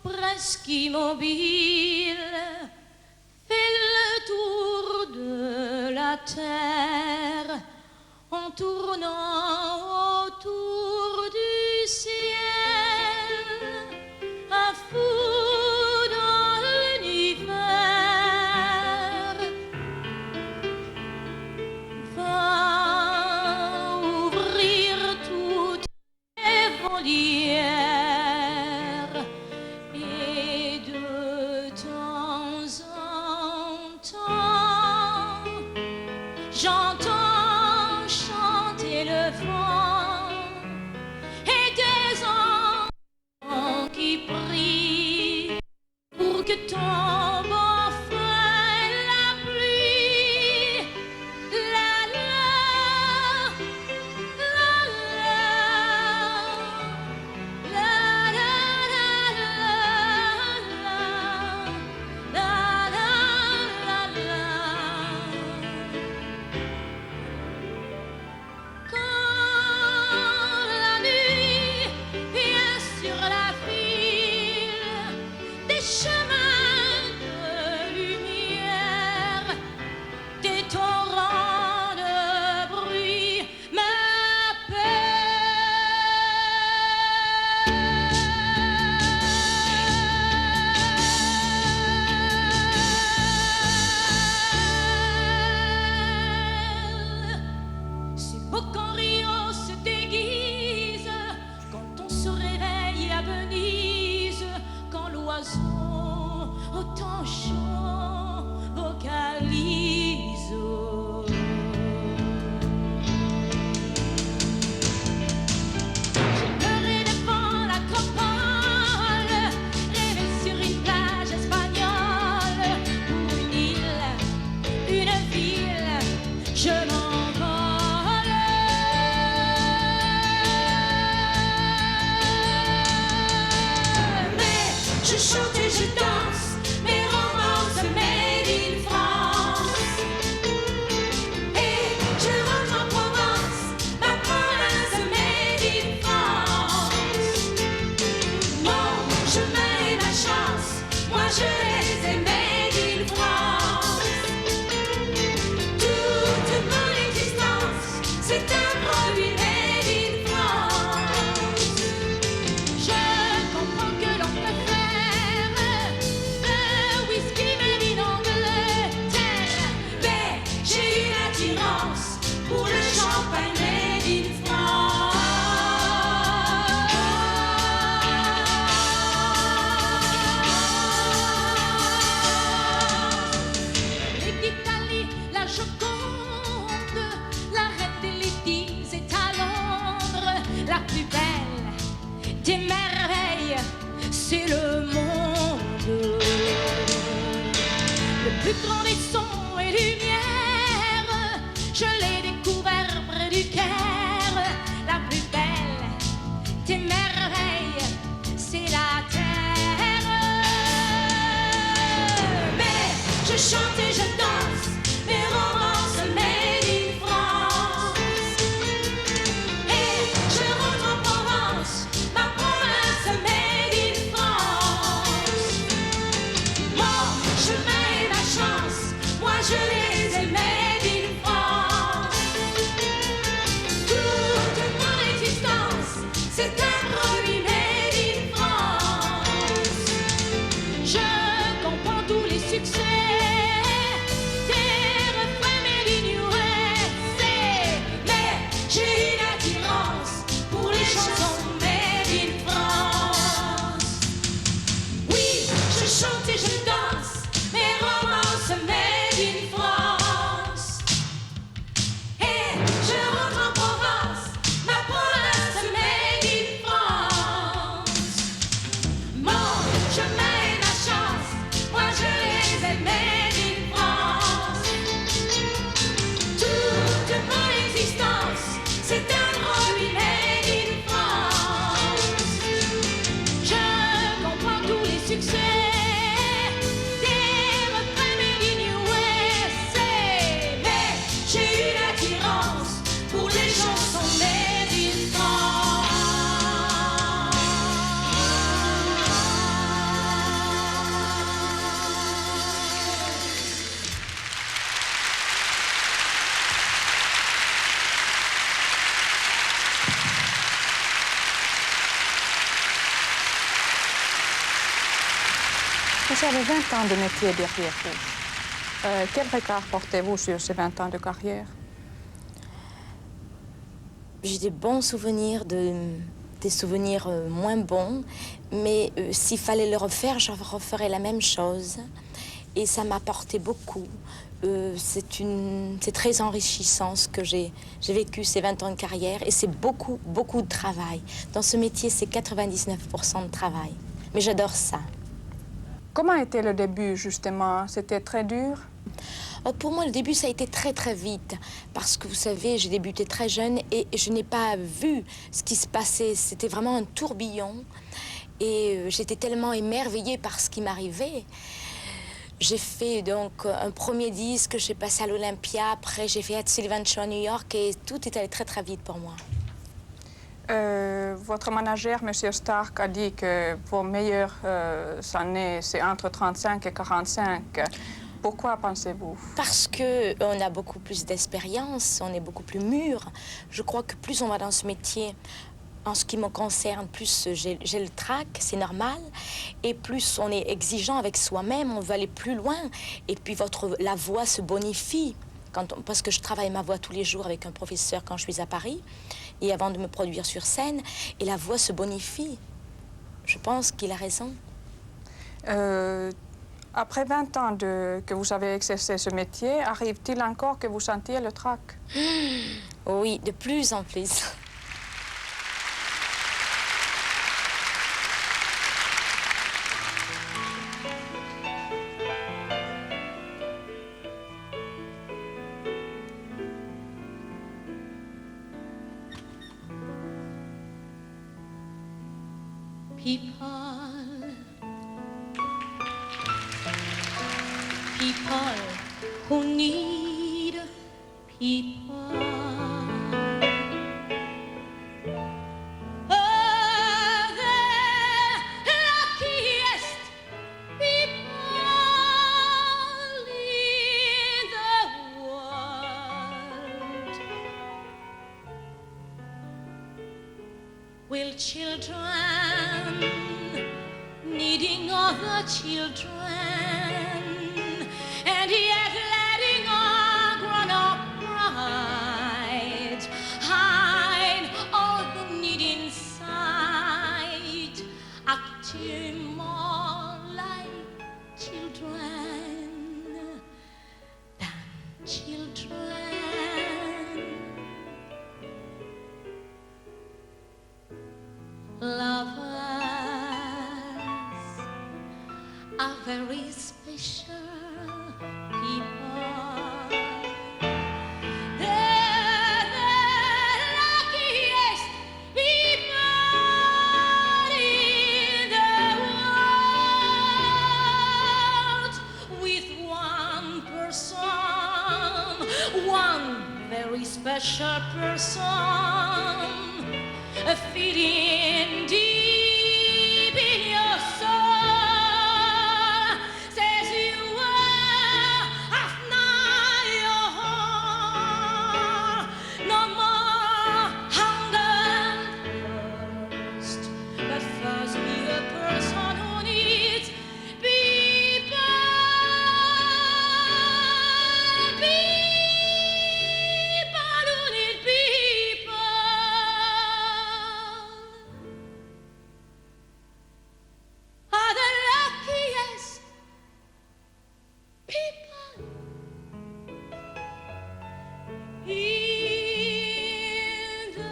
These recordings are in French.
presque immobile, fait le tour de la terre en tournant autour du ciel, un fou dans l'univers va ouvrir toutes les volières et de temps en temps j'entends chanter le vent et des enfants qui prient pour que tombe enfin la pluie. La la, la la, la la la la la la la. Quand la nuit vient sur la file des chemins de lumière, des torrents de bruit m'appellent. C'est beau quand Rio se déguise, quand on se réveille à Venise, quand l'oiseau au temps chaud vocalise. J'ai pleuré devant l'acropole, rêvé sur une plage espagnole, pour une île, une ville, je m'envole. Mais je chante et je danse mes romances made in France. Et je rentre en Provence, ma province made in France. Mon chemin et ma chance, moi je les ai made in France. Toute mon existence, c'est un produit made in France. Je comprends que l'on peut faire le whisky made in Angleterre, mais j'ai une attirance pour le champagne made in France. Et d'Italie, la Joconde, la reine des ladies est à Londres. La plus belle des merveilles, c'est le monde. Le plus grand des sons et lumières, je l'ai découvert près du Caire. La plus belle des merveilles, c'est la terre. Mais je chante et je danse mes romances made in France. Et je rentre en Provence, ma province made in France. Mon chemin et ma chance, moi je les ai made in France. Toute mon existence, c'est un produit made in France. Je comprends tous les succès des refrains made in USA, mais j'ai une attirance pour les chansons made in France. Oui, je chante et je danse mes romances made in France. Et je rentre en Provence, ma province made in France. Mon chemin et ma chance, moi je les ai made in France. Toute mon existence, c'est un produit made in France. Vous avez 20 ans de métier derrière vous. Quel regard portez-vous sur ces 20 ans de carrière? J'ai des bons souvenirs, des souvenirs moins bons, mais s'il fallait le refaire, je referais la même chose. Et ça m'a apporté beaucoup. C'est très enrichissant ce que j'ai vécu ces 20 ans de carrière, et c'est beaucoup, beaucoup de travail. Dans ce métier, c'est 99% de travail. Mais j'adore ça. Comment était le début, justement? C'était très dur? Pour moi, le début, ça a été très, très vite. Parce que, vous savez, j'ai débuté très jeune et je n'ai pas vu ce qui se passait. C'était vraiment un tourbillon. Et j'étais tellement émerveillée par ce qui m'arrivait. J'ai fait donc un premier disque, j'ai passé à l'Olympia. Après, j'ai fait Ed Sullivan Show à New York et tout est allé très, très vite pour moi. Votre manager, M. Stark, a dit que vos meilleures années, c'est entre 35 et 45. Pourquoi pensez-vous? Parce qu'on a beaucoup plus d'expérience, on est beaucoup plus mûr. Je crois que plus on va dans ce métier, en ce qui me concerne, plus j'ai le trac, c'est normal. Et plus on est exigeant avec soi-même, on veut aller plus loin. Et puis la voix se bonifie. Parce que je travaille ma voix tous les jours avec un professeur quand je suis à Paris. Et avant de me produire sur scène, et la voix se bonifie. Je pense qu'il a raison. Après 20 ans que vous avez exercé ce métier, arrive-t-il encore que vous sentiez le trac? Oui, de plus en plus. People who need people. Oh, the luckiest people in the world. Will children needing other children, and yet letting our grown-up pride hide all the need inside, acting more like children than children. Lovers are very special people. They're the luckiest people in the world. With one person, one very special person, feeling deep in your soul, says you are after your heart. No more hunger and thirst, but first be the person who needs people. People who need people. Are the luckiest people in the world.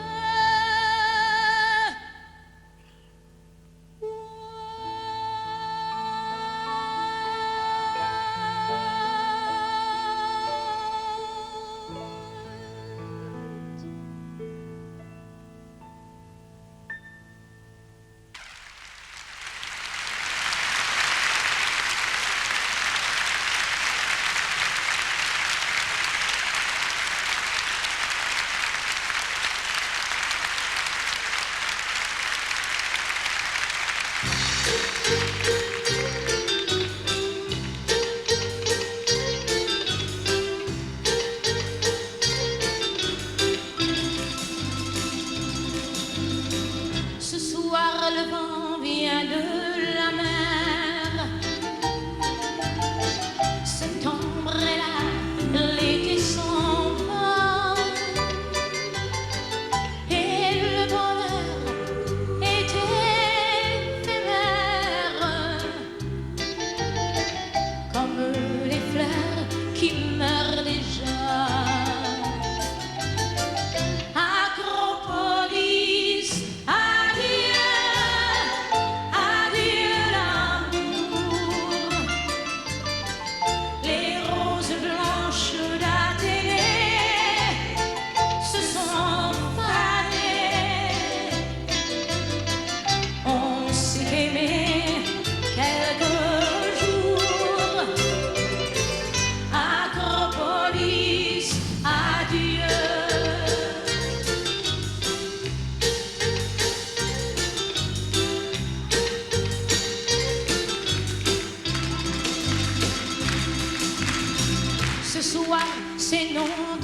Ce soir le vent vient de la mer,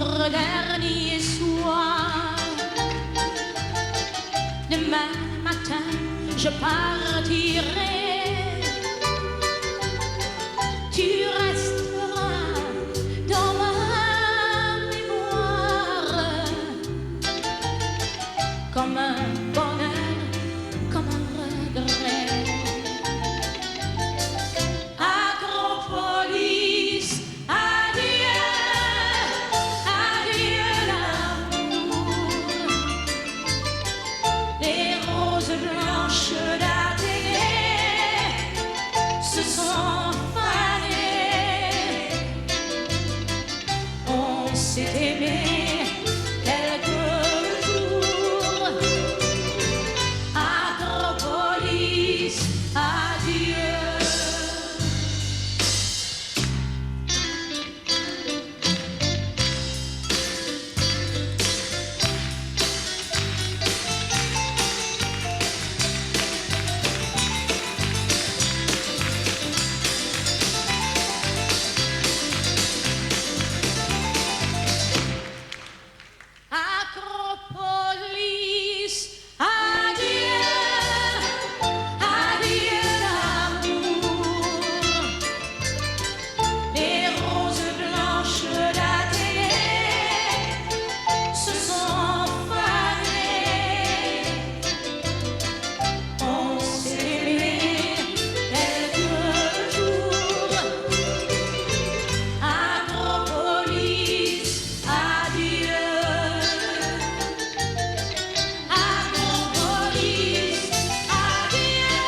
notre dernier soir. Demain matin, je partirai. Tu resteras dans ma mémoire comme un bonheur, comme un regret. Acropolis, adieu, adieu l'amour. Les roses blanches d'Athénée se sont fanées. On s'est aimé quelques jours. Acropolis, adieu. Acropolis, adieu, adieu l'amour. Les roses blanches d'Athénée se sont fanées. On s'est aimé quelques jours. Acropolis, adieu. Acropolis, adieu.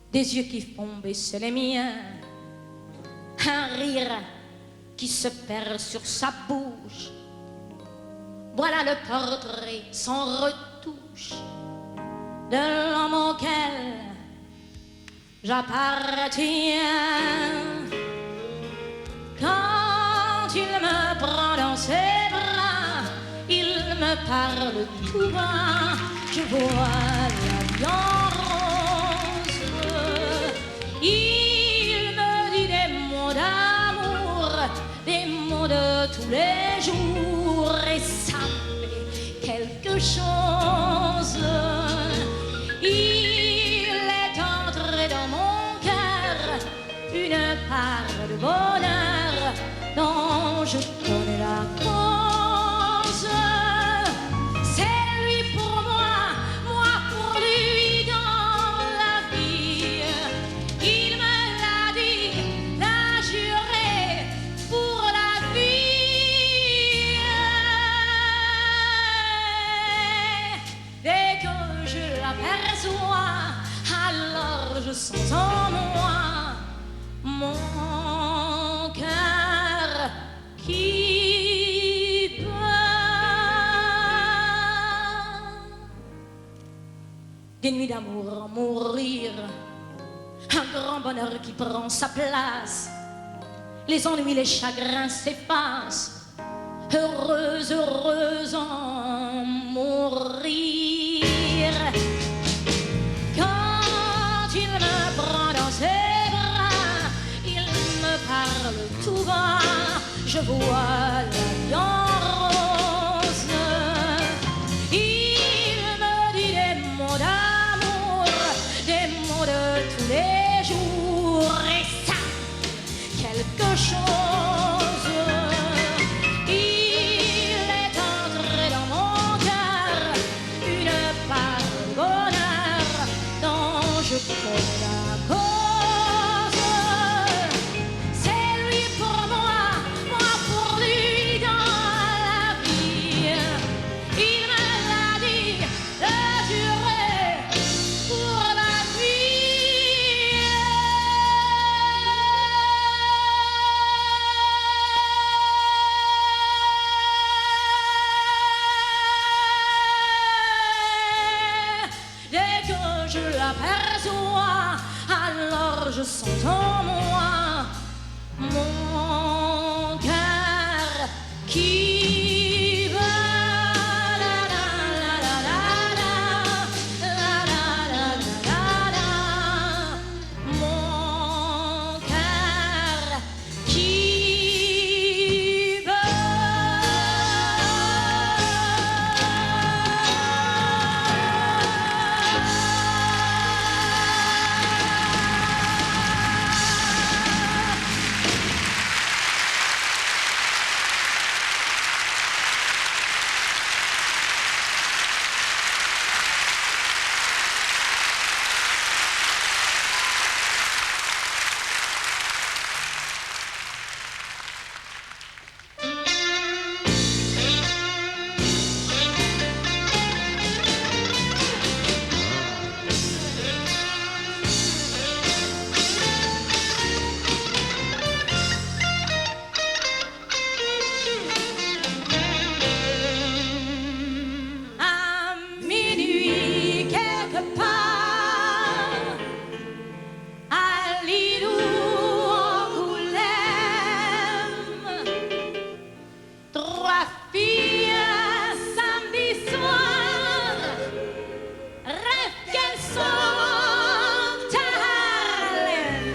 Des yeux qui font baisser les miens, un rire qui se perd sur sa bouche. Voilà le portrait sans retouche de l'homme auquel j'appartiens. Quand il me prend dans ses bras, il me parle tout bas, je vois la vie en rose. Il me dit des mots d'amour, des mots de tous les jours, et ça me fait quelque chose. Il est entré dans mon cœur une part de bonheur dont je connais la cause. C'est lui pour moi, moi pour lui dans la vie. Il me l'a dit, l'a juré pour la vie. Dès que je l'aperçois, alors je sens en moi mon cœur qui bat. Des nuits d'amour en mourir, un grand bonheur qui prend sa place. Les ennuis, les chagrins s'effacent, heureuse, heureuse en mourir. Quand il me prend dans ses bras, il me parle tout bas, je vois la vie en rose. Il me dit des mots d'amour, des mots de tous les jours, et ça, quelque chose. Il est entré dans mon cœur une part de bonheur dont je connais la cause. C'est lui pour moi, moi pour lui dans la vie. Il me l'a dit, le juré pour la vie. je sens en moi mon cœur qui bat. La la la la la la, la la la la la, mon cœur qui bat. À minuit quelque part, à Lille ou Angoulême, trois filles un samedi soir rêvent qu'elles sont à Harlem.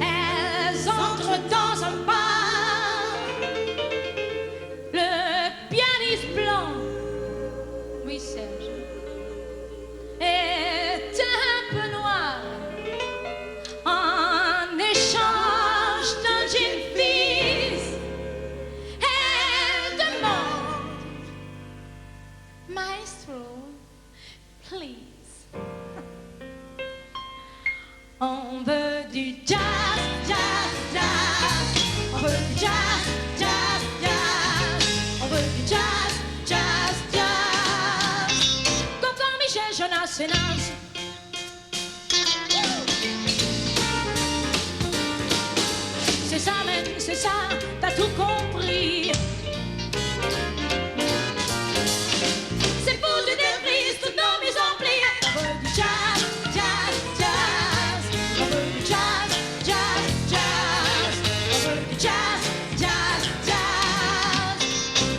Elles entrent dans un bar, le pianiste blanc, oui Serge, est un peu noir. En échange d'un gin fizz, elle demande, Maestro, please. On veut du jazz, jazz, jazz. On veut du jazz, jazz, jazz. On veut du jazz, jazz, jazz. Comme quand Michel Jonas et Naz. C'est ça, man, c'est ça, t'as tout compris. C'est pour du débris, toutes nos mises en pli. On veut du jazz, jazz, jazz. On veut du jazz, jazz, jazz. On veut du jazz, jazz, jazz.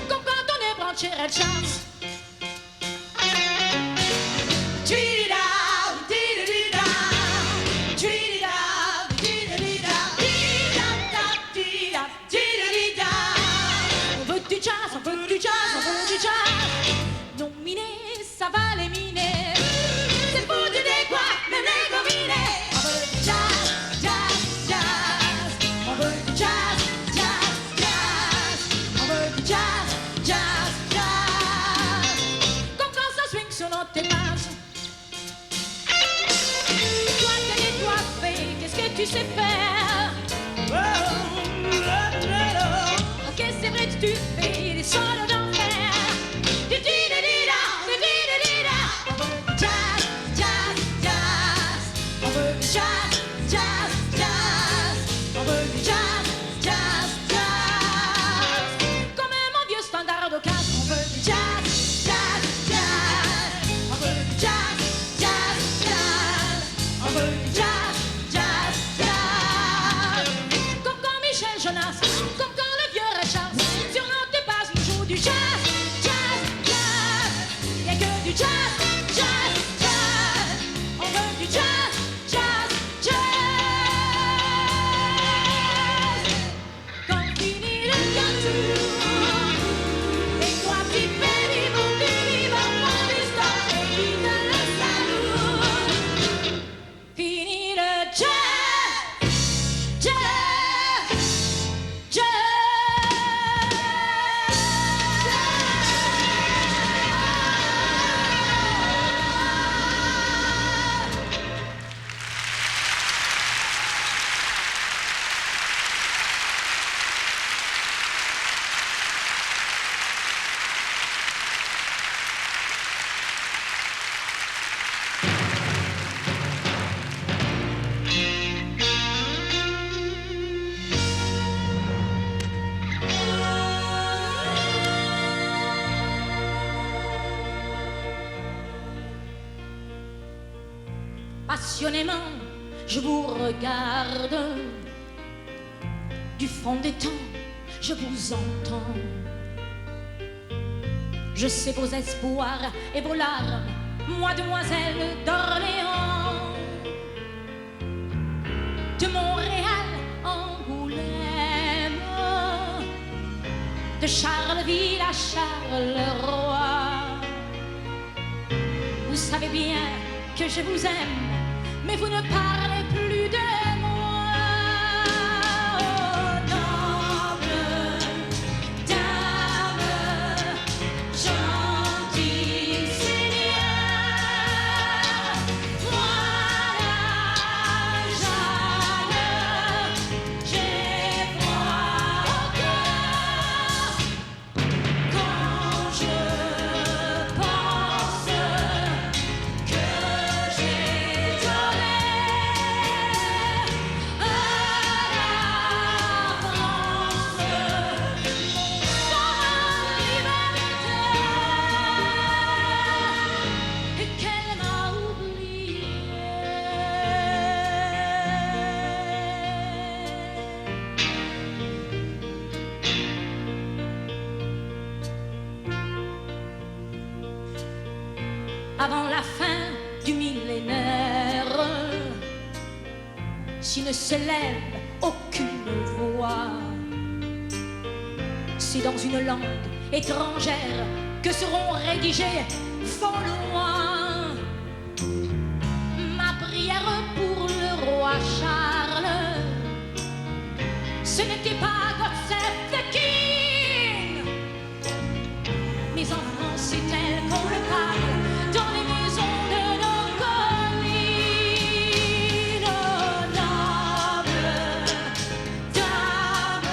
Comme quand on est branché Red Charles. Tweet-it out, dee-da-dee-da. Tweet-it out, dee-da-dee-da. Dee-da-da-dee-da, dee-da-dee-da. On veut du jazz, on veut du jazz, on veut du jazz. Non miné, ça va les miner. C'est pour du décoin, même les gominés. On veut du jazz, jazz, jazz. On veut du jazz, jazz, jazz. On veut du jazz, jazz, jazz. Comme quand ça swing sur notre pages. Toi, t'es décoiffé, qu'est-ce que tu sais faire? Ok, c'est vrai que tu fais des solos d'enfer. Du-di-da-di-da, du-di-da-di-da. On veut du jazz, jazz, jazz. On veut du jazz, jazz, jazz. On veut du jazz, jazz, jazz. Comme mon vieux standard au casque. On veut du jazz, jazz, jazz. On veut du jazz, jazz, jazz. On veut du jazz, jazz, jazz. Comme quand Michel Jonas, comme quand le vieux Ray Charles, sur notre base nous joue du jazz, jazz, jazz. Y'a que du jazz, jazz, jazz. On veut du jazz, jazz, jazz. Quand finit le gâteau, et toi petit baby, mon baby, va prendre l'histoire et quitte le salon. Fini le jazz, jazz, jazz. passionnément, je vous regarde. Du fond des temps, je vous entends. Je sais vos espoirs et vos larmes, moi, demoiselle d'Orléans. De Montréal, Angoulême, de Charleville à Charleroi. Vous savez bien que je vous aime, mais vous ne parlez plus de moi. Oh, noble dame, gentil seigneur, moi la Jeanne, j'ai froid au cœur quand je pense que j'ai donné à la France mon liberté et qu'elle m'a oublié. Avant la fin du millénaire, s'il ne s'élève aucune voix, c'est dans une langue étrangère que seront rédigées vos lois. Ma prière pour le roi Charles, ce n'était pas God Save the King, mais en France c'est elle qu'on le parle dans les maisons de nos collines. Oh, noble dame,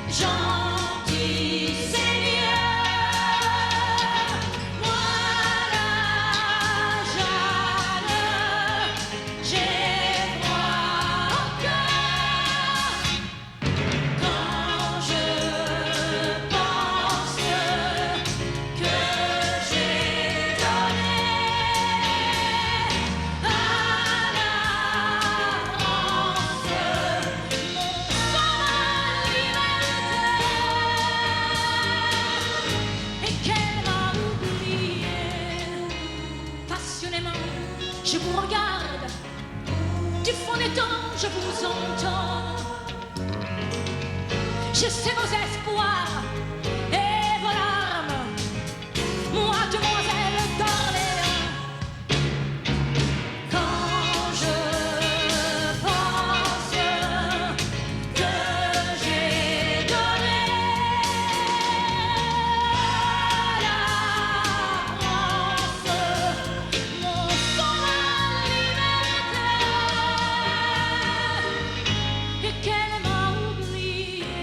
gentil seigneur, moi la Jeanne, j'ai froid au cœur quand je pense que j'ai donné à la France mon liberté et qu'elle m'a oublié. Passionnément, je vous regarde. Du fond des temps, je vous entends. Je sais vos espoirs et vos larmes, moi, demoiselle d'Orléans. Quand je pense que j'ai donné à la France mon liberté et qu'elle m'a oublié.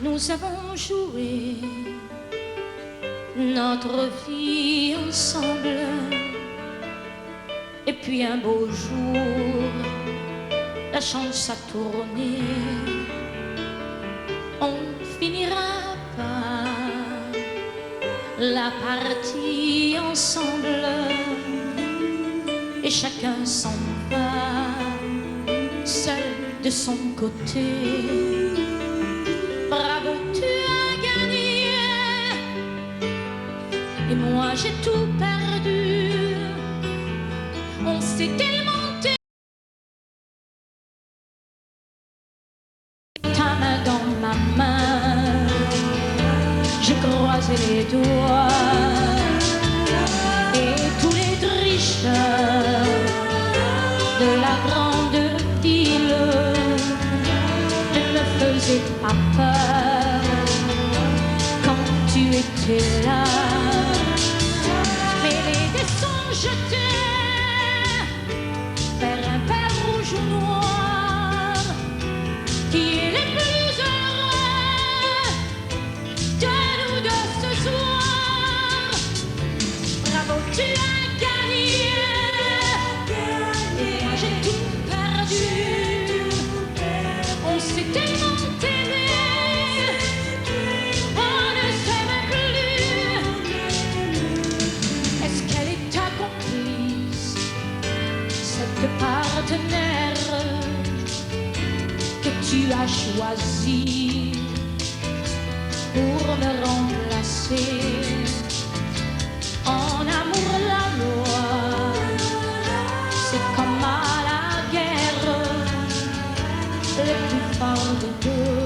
Nous avons joué notre vie ensemble, et puis un beau jour, la chance a tourné. On finira par la partie ensemble, et chacun s'en va, seul de son côté. Et moi j'ai tout perdu. On s'est tellement ta main dans ma main. J'ai croisé les doigts et tous les tricheurs de la grande ville ne me faisaient pas peur quand tu étais là. Mais les dés sont jetés vers un père rouge ou noir. Qui est le plus heureux de nous deux ce soir? Bravo, tu as gagné. Et moi j'ai tout perdu. On s'est tellement aimé, on ne s'aime plus. Est-ce qu'elle est ta complice, cette partenaire que tu as choisi pour me remplacer? En amour la loi, c'est comme à la guerre, le plus fort de deux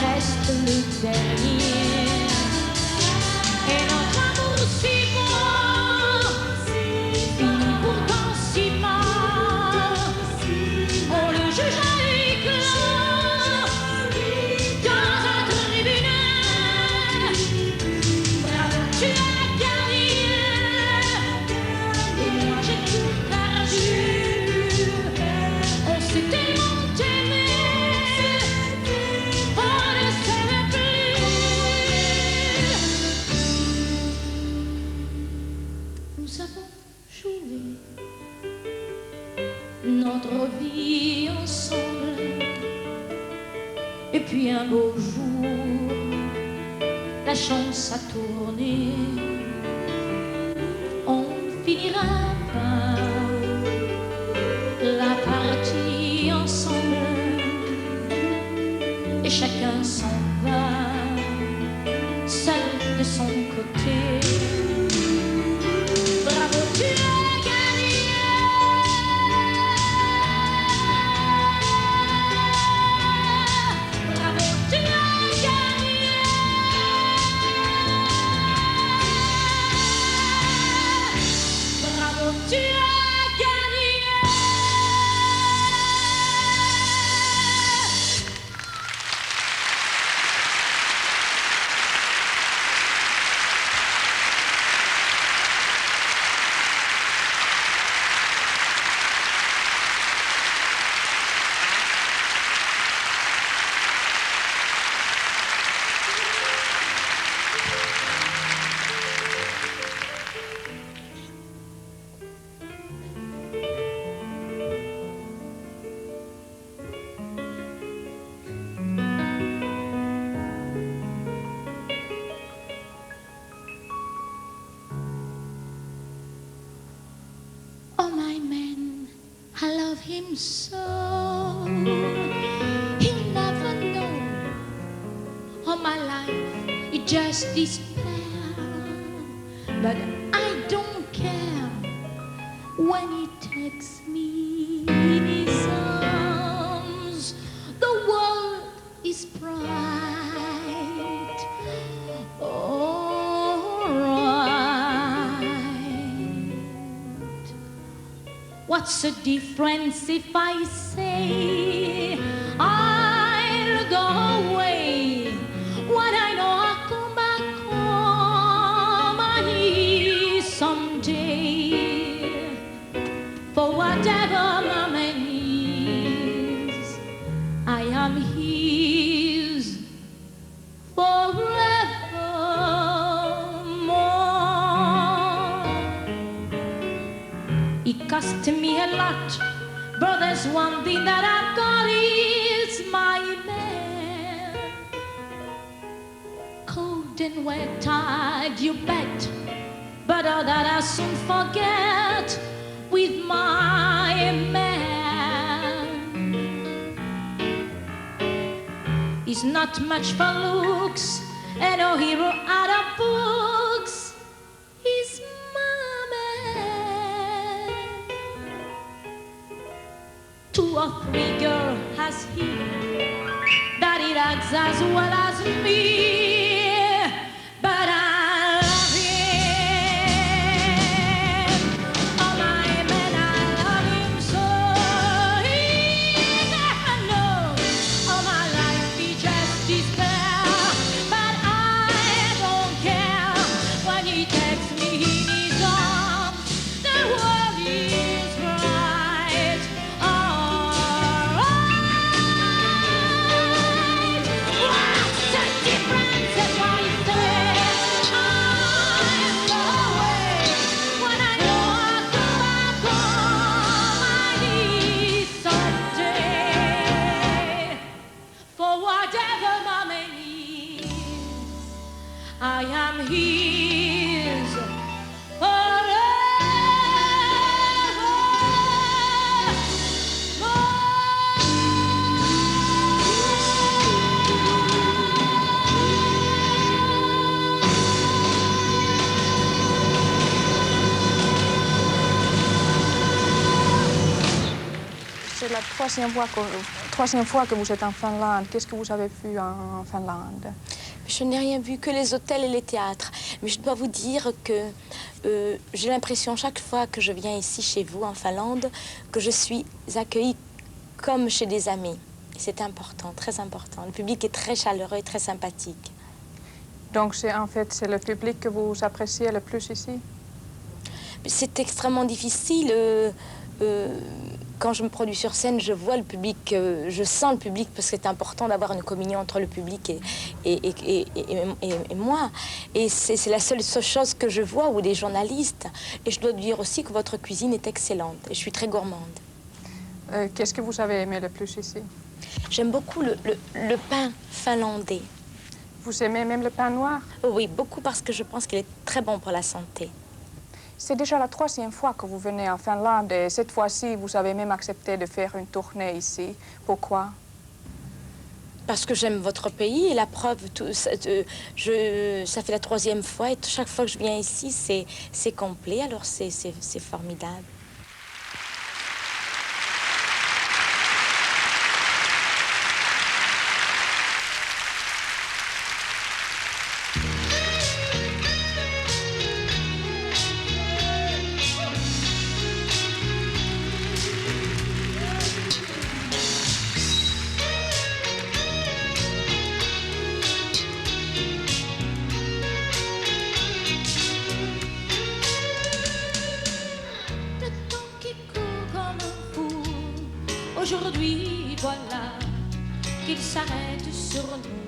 reste le dernier. Et notre amour si beau finit pourtant si mal. On le juge à huis clos dans un tribunal. Bravo, tu as gagné. Et moi j'ai tout perdu. On s'est tellement aimé, on ne s'aime plus. Nous avons joué notre vie ensemble. Et puis un beau jour, la chance a tourné. On finira par la partie ensemble. Et chacun s'en va, seul de son côté. Bravo, tu as gagné. Bravo, tu as gagné. Bravo, tu as gagné. Oh my man, I love him so. He'll never know all my life it just despair. But I don't care when he takes me in his arms. The world is bright. What's the difference if I say I'll go away when I know I'll come back home here someday? For whatever my man is, I am his forevermore. It cost me a lot, but there's one thing that I've got is my man. Cold and wet, tired, you bet, but all that I soon forget with my man. He's not much for looks and no hero out of books. 2 or 3 girls has he that he acts as well as me, but I love him. Oh my man, I love him so. He never knows all my life he just despair, but I don't care when he takes me in his arms. The world is bright. Alright. What's the difference? That's why you say I'm away when I know I'll come back home. I need someday for whatever mommy needs. I am his forever. C'est la troisième fois que vous êtes en Finlande. Qu'est-ce que vous avez vu en Finlande? Je n'ai rien vu que les hôtels et les théâtres. Mais je dois vous dire que j'ai l'impression chaque fois que je viens ici chez vous en Finlande que je suis accueillie comme chez des amis. C'est important, très important. Le public est très chaleureux et très sympathique. Donc c'est le public que vous appréciez le plus ici? C'est extrêmement difficile. Quand je me produis sur scène, je vois le public, je sens le public parce que c'est important d'avoir une communion entre le public et moi. Et c'est la seule chose que je vois, ou des journalistes. Et je dois dire aussi que votre cuisine est excellente. Et je suis très gourmande. Qu'est-ce que vous avez aimé le plus ici? J'aime beaucoup le pain finlandais. Vous aimez même le pain noir? Oh oui, beaucoup parce que je pense qu'il est très bon pour la santé. C'est déjà la troisième fois que vous venez en Finlande et cette fois-ci, vous avez même accepté de faire une tournée ici. Pourquoi? Parce que j'aime votre pays et la preuve, ça fait la troisième fois et chaque fois que je viens ici, c'est complet, alors c'est formidable. Aujourd'hui, voilà qu'il s'arrête sur nous.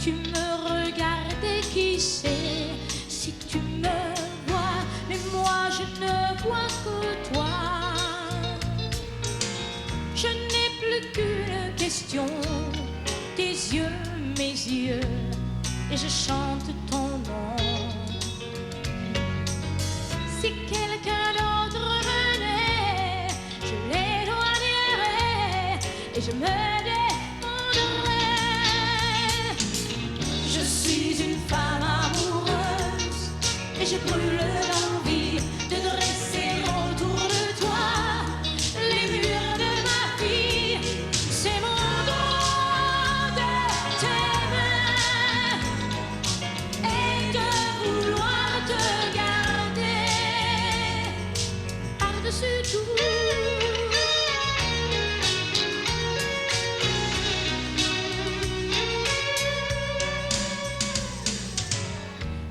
Tu me regardes et qui sait si tu me vois, mais moi je ne vois que toi. Je n'ai plus qu'une question, tes yeux, mes yeux, et je chante ton nom. Si quelqu'un d'autre venait, je l'éloignerais et je me défendrais. Je suis une femme amoureuse et je brûle d'envie de dresser autour de toi les murs de ma vie. C'est mon droit de t'aimer et de vouloir te garder par-dessus tout.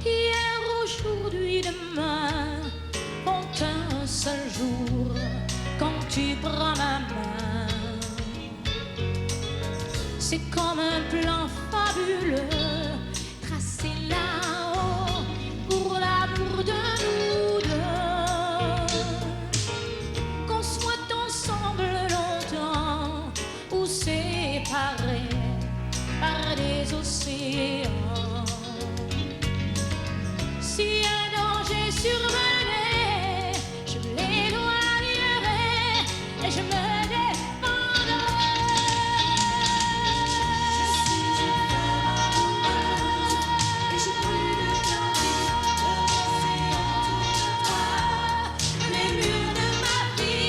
Hier, aujourd'hui, demain, compte un seul jour quand tu prends ma main. C'est comme un plan fabuleux tracé là-haut pour l'amour de nous deux. Qu'on soit ensemble longtemps ou séparés par des océans. Si un danger survenait, je l'éloignerais et je me défendrais. Je suis une femme amoureuse et je brûle d'envie de rester autour de toi. Les murs de ma vie.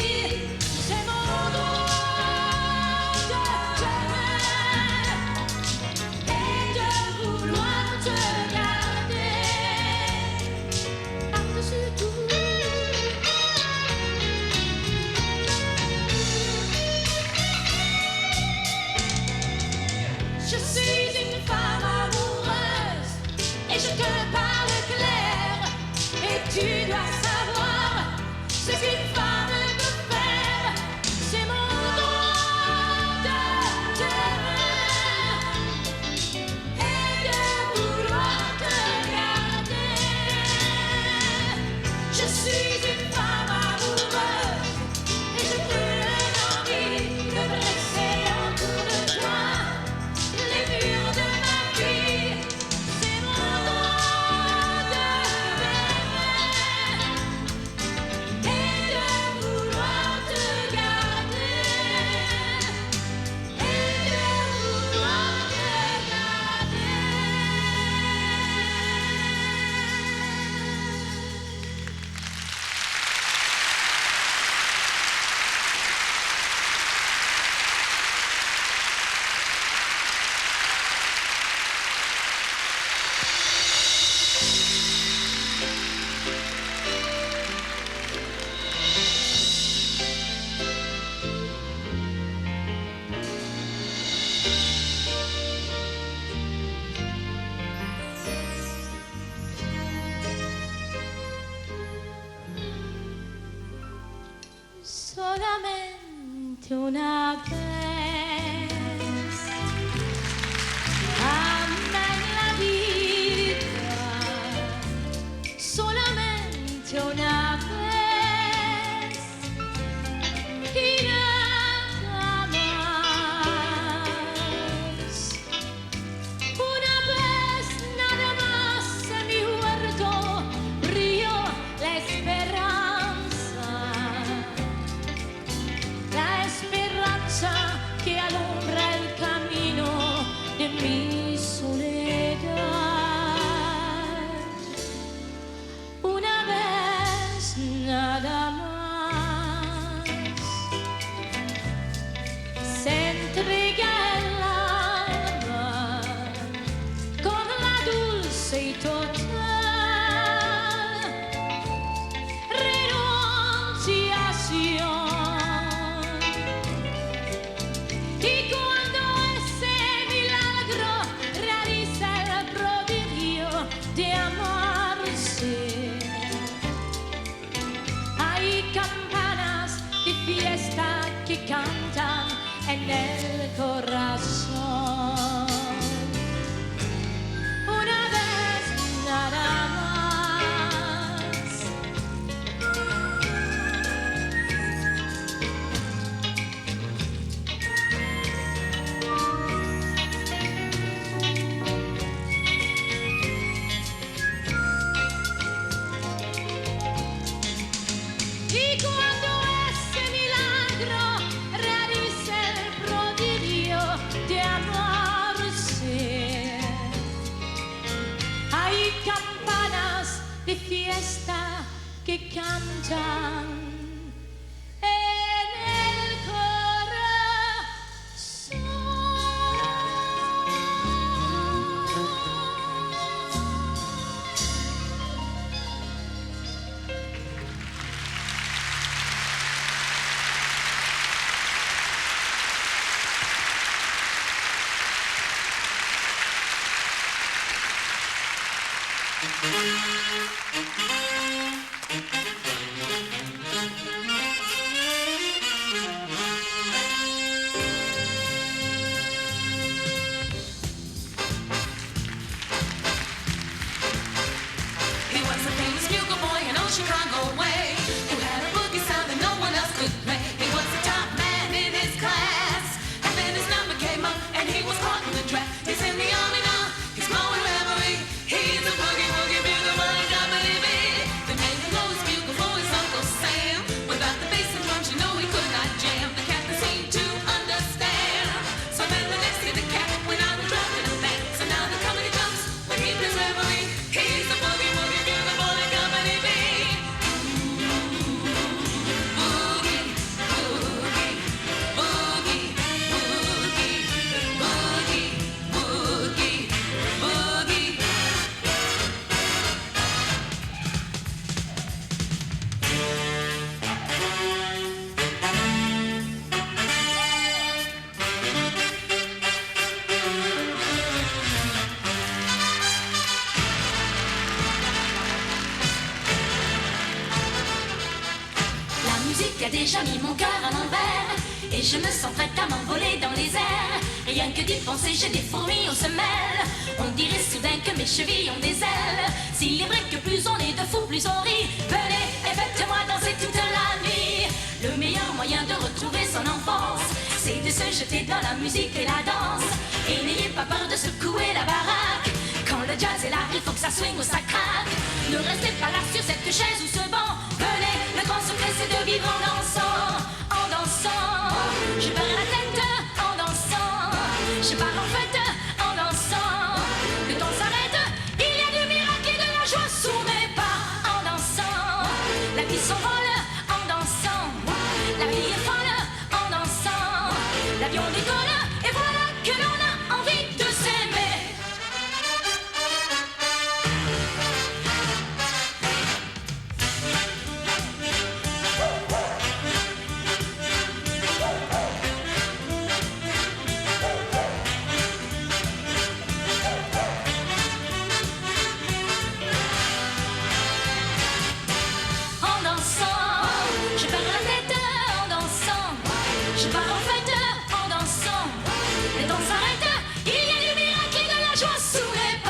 solamente una vez. Amar la vida solamente una vez y nada más. Una vez nada más en mi huerto brilló la esperanza que alumbra el camino de mi soledad. Una vez nada más se entrega el alma con la dulce y total renunciación. Y cuando ese milagro realiza el prodigio de amarse, hay campanas de fiesta que cantan en el corazón. Una vez nada más. Y cuando ese milagro realice el prodigio de amarse, hay campanas de fiesta que cantan en el corazón. He was a famous bugle boy in old Chicago way, who had a boogie sound that no one else could play. He was the top man in his class, and then his number came up, and he was caught in the draft. He's in the army now, he's blowing reverie. He's a boogie woogie bugle boy, W.B. The name he knows bugle for his Uncle Sam. Without the bass and drums, you know he could not jam. The captain seemed to understand. So then the next year the cat went out and dropped in a band. So now the company jumps when he plays reverie. He's a boogie woogie bugle boy, W.B. Boogie, boogie, boogie, boogie, boogie, boogie, boogie. La musique a déjà mis mon cœur à l'envers et je me sens prête à m'envoler dans les airs. Rien que d'y penser, j'ai des fourmis aux semelles. On dirait soudain que mes chevilles ont des ailes. S'il est vrai que plus on est de fous, plus on rit. Venez et faites-moi danser toute la nuit. Le meilleur moyen de retrouver son enfance, c'est de se jeter dans la musique et la danse. Et n'ayez pas peur de secouer la baraque. Quand le jazz est là, il faut que ça swing ou ça craque. Ne restez pas là sur cette chaise ou ce banc. Venez, le grand secret c'est de vivre en dansant. En dansant, je perds la tête en dansant. Je pars en fête en dansant. Le temps s'arrête, il y a du miracle et de la joie sous mes pas. En dansant, la vie s'envole en dansant. La vie est folle en dansant. L'avion décolle et voilà que l'on a envie de s'aimer. sous les pas.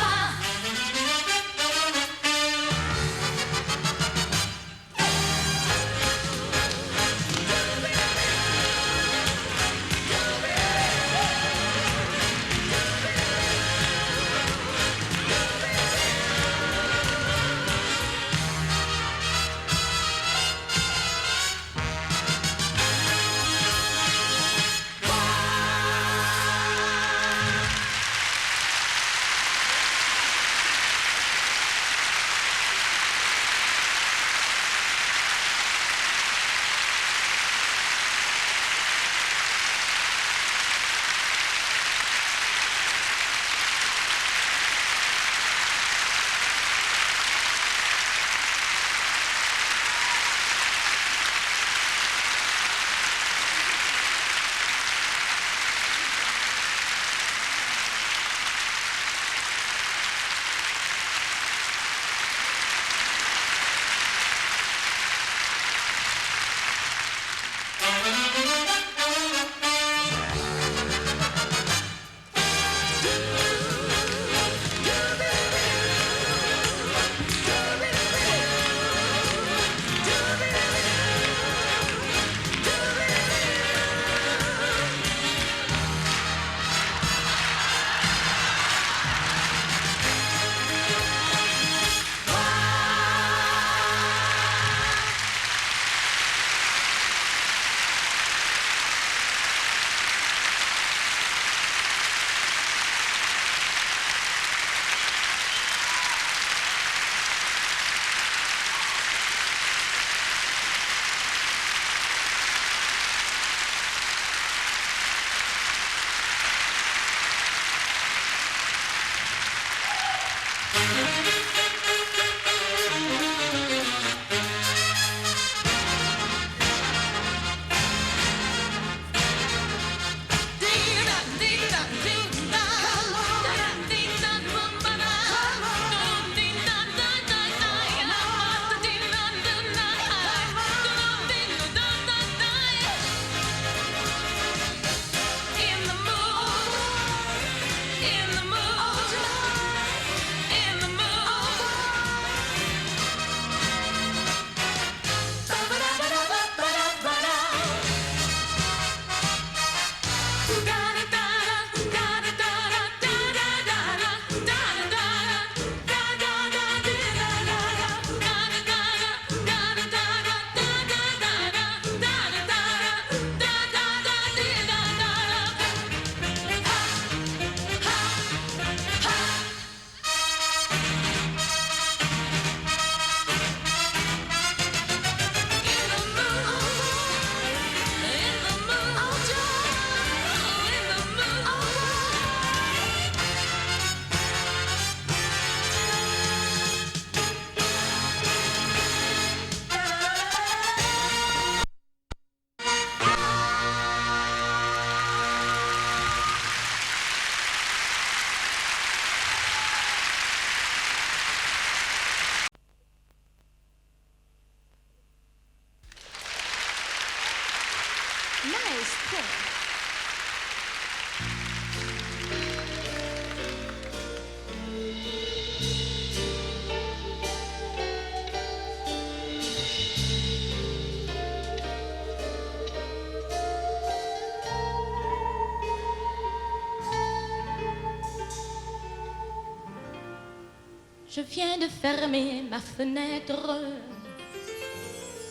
Je viens de fermer ma fenêtre,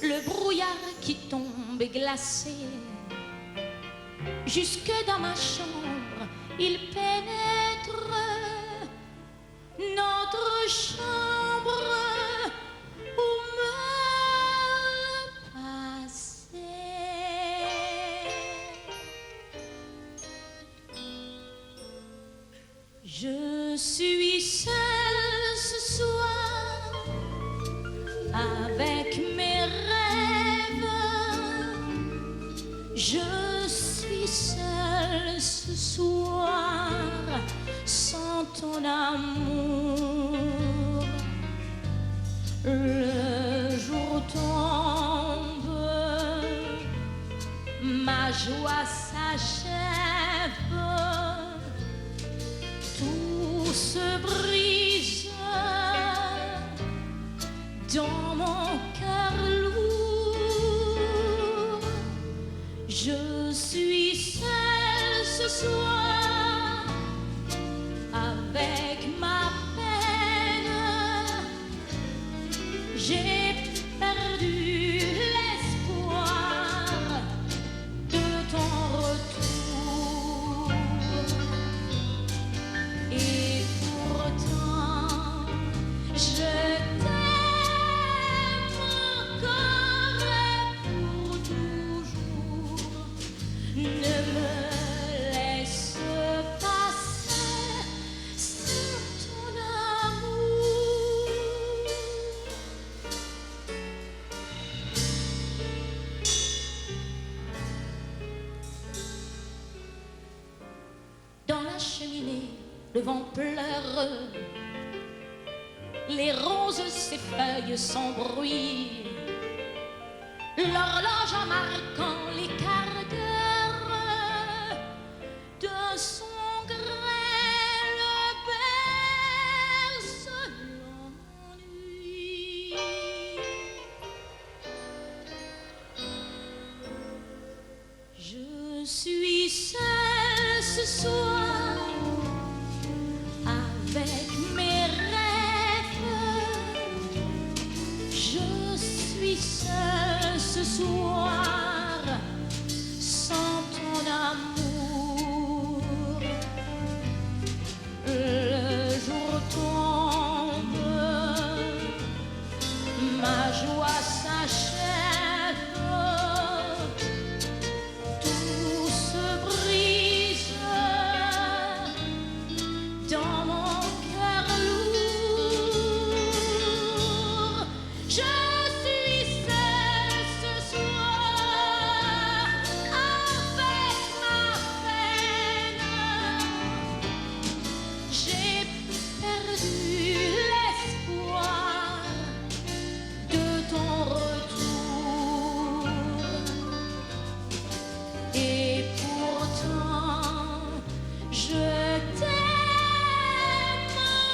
le brouillard qui tombe est glacé. Jusque dans ma chambre, il pénètre. Notre chambre où meurt le passé. Je suis seule ce soir avec mes rêves. Je suis seule ce soir sans ton amour. Le jour tombe, ma joie s'achève. Tout ce vent pleure, les roses s'effeuillent sans bruit, l'horloge en marquant les quarts d'heure de son grêle berce l'ennui. Je suis seule ce soir avec mes rêves. Je suis seule ce soir sans ton amour. Le jour tombe, ma joie s'achève. Tout se brise dans mon cœur lourd. Je suis seule ce soir avec ma peine. J'ai perdu l'espoir de ton retour. Et pourtant, je t'aime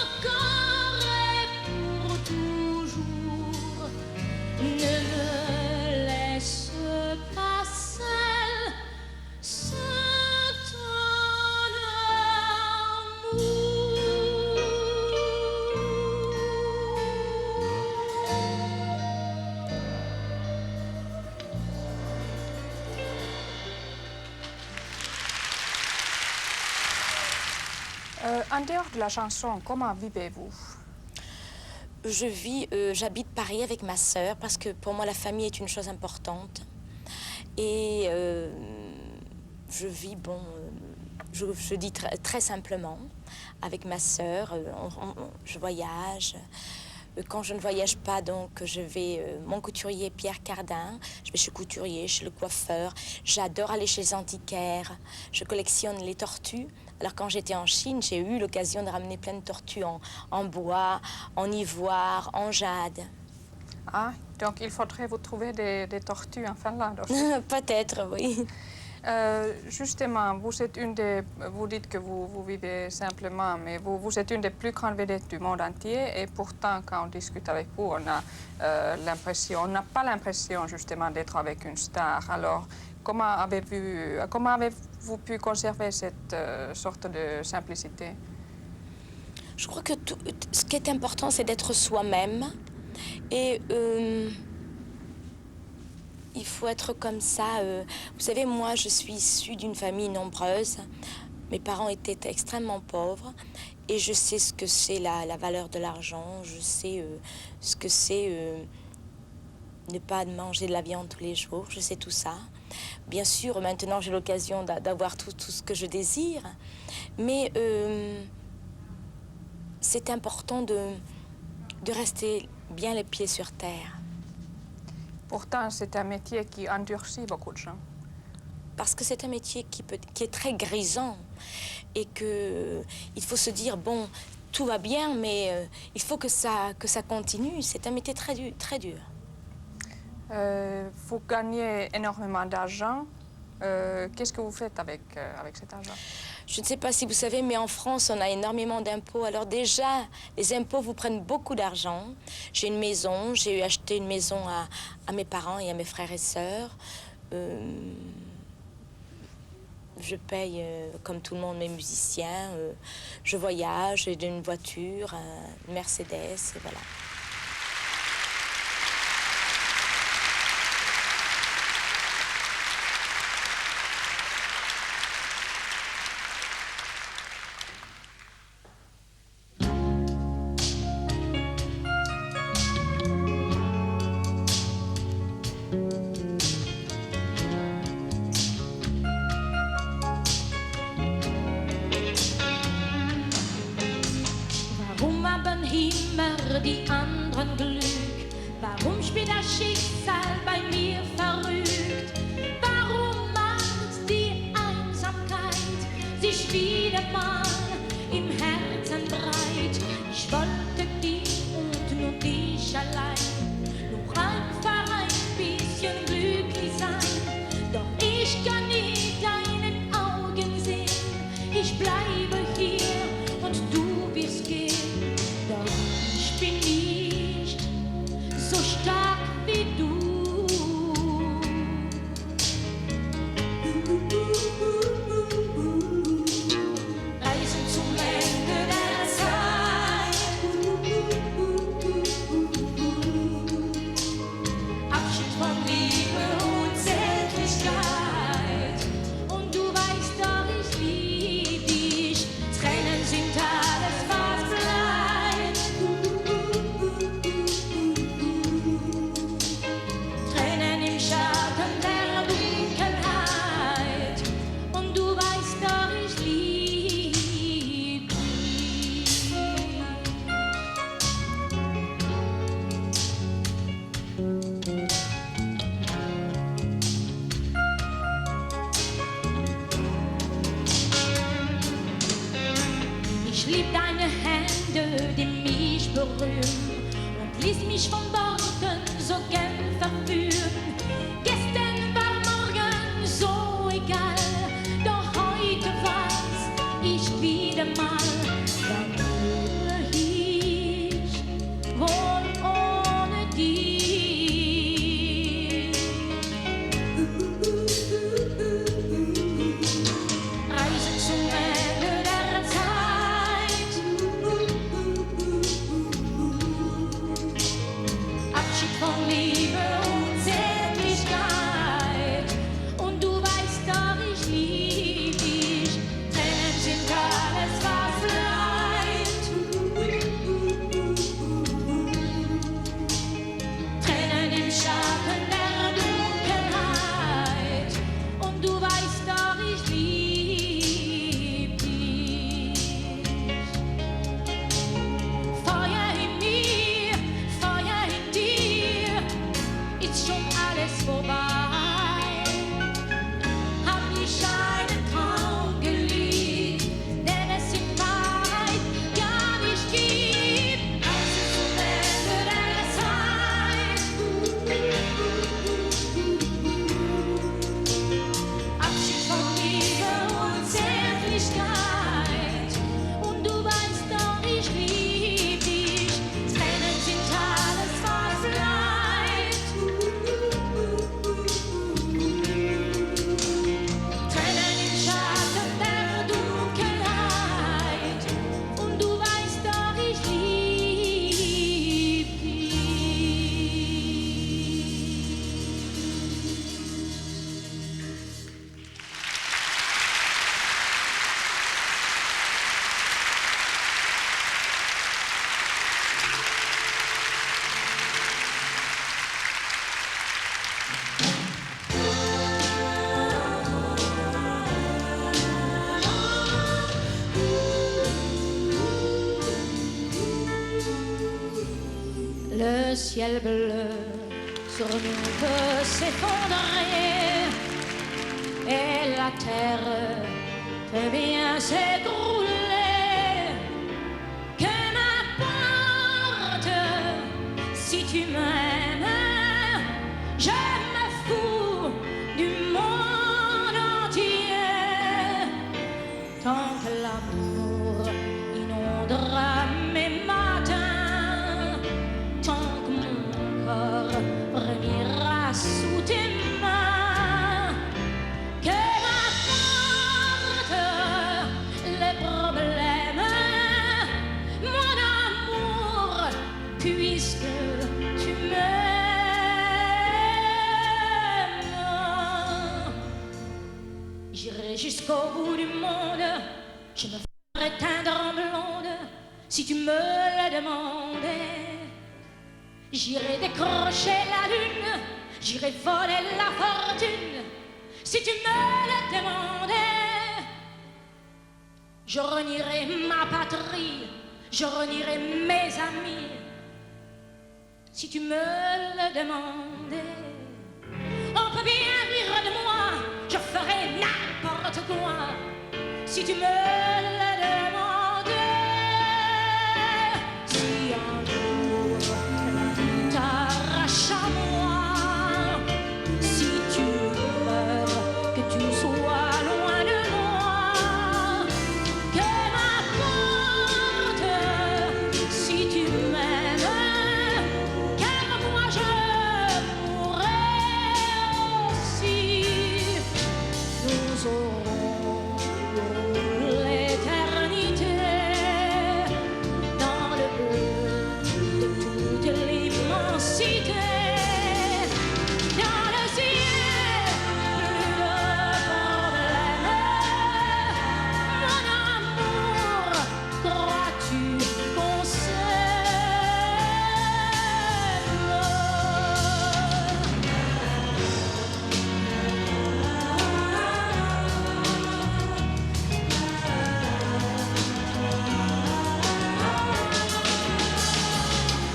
encore et pour toujours. Ne me laisse pas seule sans ton En dehors de la chanson, comment vivez-vous? Je vis, j'habite Paris avec ma sœur parce que pour moi la famille est une chose importante. Et je vis, bon, je dis très simplement avec ma sœur. Je voyage. Quand je ne voyage pas, donc je vais, mon couturier Pierre Cardin, je vais chez le couturier, chez le coiffeur. J'adore aller chez les antiquaires. Je collectionne les tortues. Alors quand j'étais en Chine, j'ai eu l'occasion de ramener plein de tortues en bois, en ivoire, en jade. Ah, donc il faudrait vous trouver des tortues en Finlande aussi. Peut-être, oui. Justement, vous êtes vous dites que vous vivez simplement, mais vous êtes une des plus grandes vedettes du monde entier, et pourtant, quand on discute avec vous, on n'a pas l'impression justement d'être avec une star. Alors, comment avez-vous pu conserver cette sorte de simplicité? Je crois que ce qui est important, c'est d'être soi-même. Et il faut être comme ça. Vous savez, moi, je suis issue d'une famille nombreuse. Mes parents étaient extrêmement pauvres. Et je sais ce que c'est la valeur de l'argent. Je sais ce que c'est ne pas manger de la viande tous les jours. Je sais tout ça. Bien sûr, maintenant, j'ai l'occasion d'avoir tout ce que je désire. Mais c'est important de rester bien les pieds sur terre. Pourtant, c'est un métier qui endurcit beaucoup de gens. Parce que c'est un métier qui est très grisant et que il faut se dire, bon, tout va bien, mais il faut que ça continue. C'est un métier très dur, très dur. Vous gagnez énormément d'argent. Qu'est-ce que vous faites avec cet argent? Je ne sais pas si vous savez, mais en France, on a énormément d'impôts. Alors déjà, les impôts vous prennent beaucoup d'argent. J'ai une maison, j'ai acheté une maison à mes parents et à mes frères et sœurs. Je paye, comme tout le monde, mes musiciens. Je voyage, j'ai une voiture, une Mercedes, et voilà. Die anderen Glück? Warum spielt das Schicksal bei mir verrückt? Warum macht die Einsamkeit sich wieder mal im Herzen le ciel bleu sur nous peut s'effondrer et la terre peut bien s'écrouler. Que m'importe si tu m'aimes, je me fous du monde entier. Tant que l'amour inondera mes matins, tant que mon corps remira sous tes mains, que m'importe les problèmes, mon amour, puisque tu m'aimes. J'irai jusqu'au bout du monde, je me ferai teindre en blonde si tu me le demandais. J'irai décrocher la lune, j'irai voler la fortune si tu me le demandais. Je renierai ma patrie, je renierai mes amis si tu me le demandais. On peut bien rire de moi, je ferai n'importe quoi si tu me le demandais. Si un jour la vie t'arrache à moi, si tu meurs, que tu sois loin de moi, que m'importe si tu m'aimes, car moi je mourrai aussi. Nous aurons l'éternité dans le bleu de toute l'immensité. Dans le ciel, plus de problèmes. Mon amour, crois-tu qu'on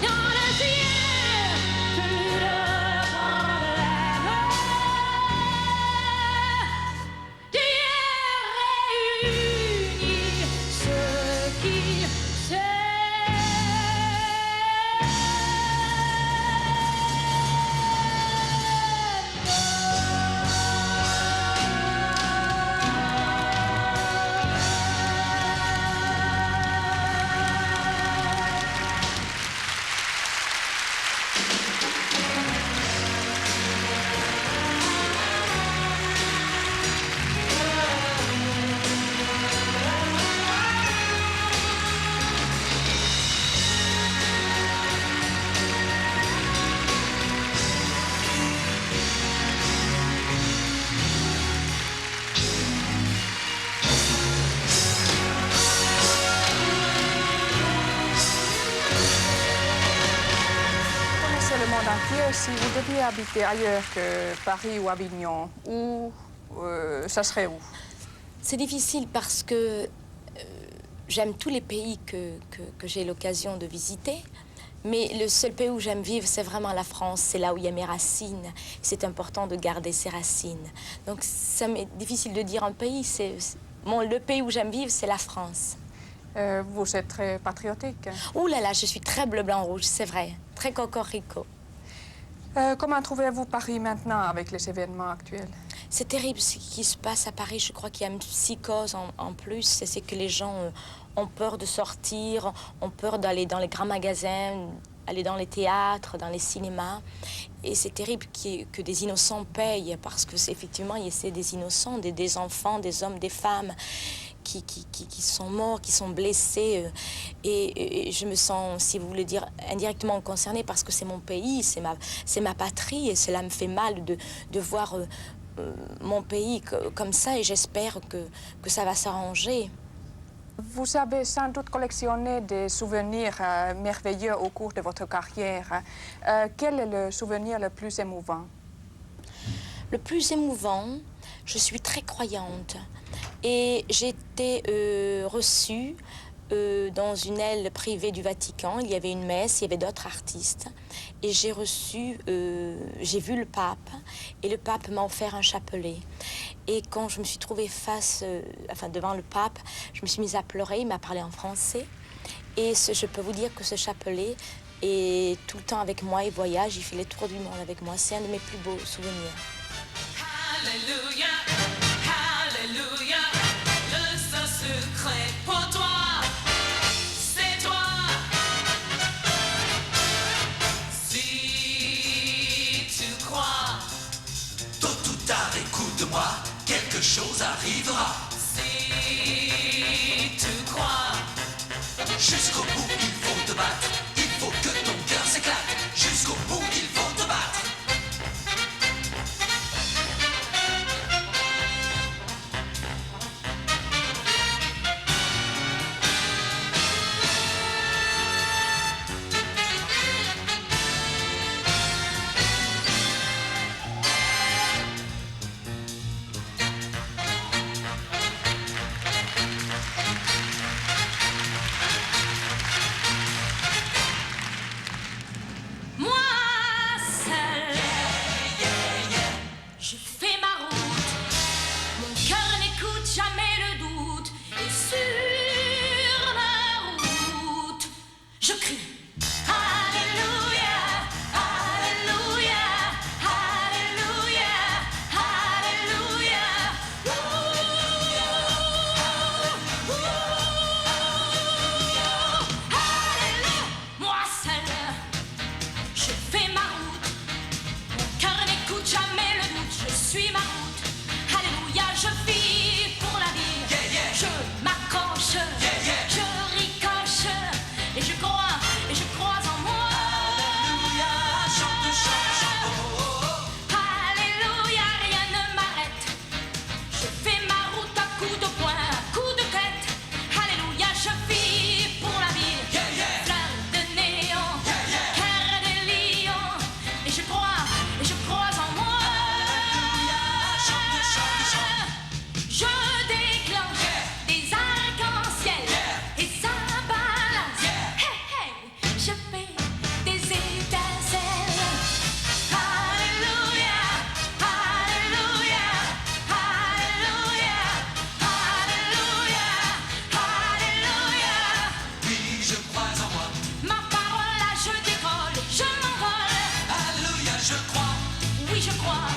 Dans le ciel, plus de problèmes. Dieu réunit ceux qui Connaissez le monde entier. Si vous deviez habiter ailleurs que Paris ou Avignon, où ça serait où? C'est difficile parce que j'aime tous les pays que j'ai l'occasion de visiter. Mais le seul pays où j'aime vivre, c'est vraiment la France. C'est là où il y a mes racines. C'est important de garder ses racines. Donc, ça m'est difficile de dire un pays. Le pays où j'aime vivre, c'est la France. Vous êtes très patriotique. Ouh là là, je suis très bleu, blanc, rouge, c'est vrai. Très cocorico. Comment trouvez-vous Paris maintenant avec les événements actuels? C'est terrible ce qui se passe à Paris. Je crois qu'il y a une psychose en plus. C'est que les gens ont peur de sortir, ont peur d'aller dans les grands magasins, aller dans les théâtres, dans les cinémas. Et c'est terrible que des innocents payent parce que effectivement, c'est des innocents, des enfants, des hommes, des femmes qui sont morts, qui sont blessés. Et je me sens, si vous voulez dire, indirectement concernée parce que c'est mon pays, c'est ma patrie. Et cela me fait mal de voir mon pays comme ça. Et j'espère que ça va s'arranger. Vous avez sans doute collectionné des souvenirs merveilleux au cours de votre carrière. Quel est le souvenir le plus émouvant? Le plus émouvant, je suis très croyante et j'ai été reçue dans une aile privée du Vatican. Il y avait une messe, il y avait d'autres artistes. Et j'ai vu le pape, et le pape m'a offert un chapelet. Et quand je me suis trouvée devant le pape, je me suis mise à pleurer, il m'a parlé en français. Et je peux vous dire que ce chapelet est tout le temps avec moi, il voyage, il fait les tours du monde avec moi. C'est un de mes plus beaux souvenirs. Alléluia, Alléluia, le saint secret pour toi, c'est toi. Si tu crois, tôt ou tard, écoute-moi, quelque chose arrivera. si tu crois, Jusqu'au bout, il faut te battre. Il faut que ton cœur s'éclate. Jusqu'au bout, il faut te battre. Moi seule, je fais ma route. Mon cœur n'écoute jamais le doute. Et sur la route, je crie Alléluia, Alléluia, Alléluia, Alléluia. Alléluia. Moi seule, je fais ma route, mon cœur n'écoute jamais le doute, je suis ma route. Alléluia, je vis pour la vie, je m'accroche, je ricoche, et je crois en moi. Alléluia, chante, chante, chante. Oh, oh, oh. Alléluia, rien ne m'arrête, je fais ma route à coups de poing, à coups de tête. Alléluia, je vis pour la vie, fleur de néon, cœur de lion, et je crois en moi. Alléluia, chante, chante, chante. Je déclenche des arcs-en-ciel et ça balance. Hey, hey, je fais des étincelles. Alléluia, Alléluia, Alléluia, Alléluia, Alléluia. Oui, je crois en moi. Ma parole là, je décolle, je m'envole. Alléluia, je crois. Oui, je crois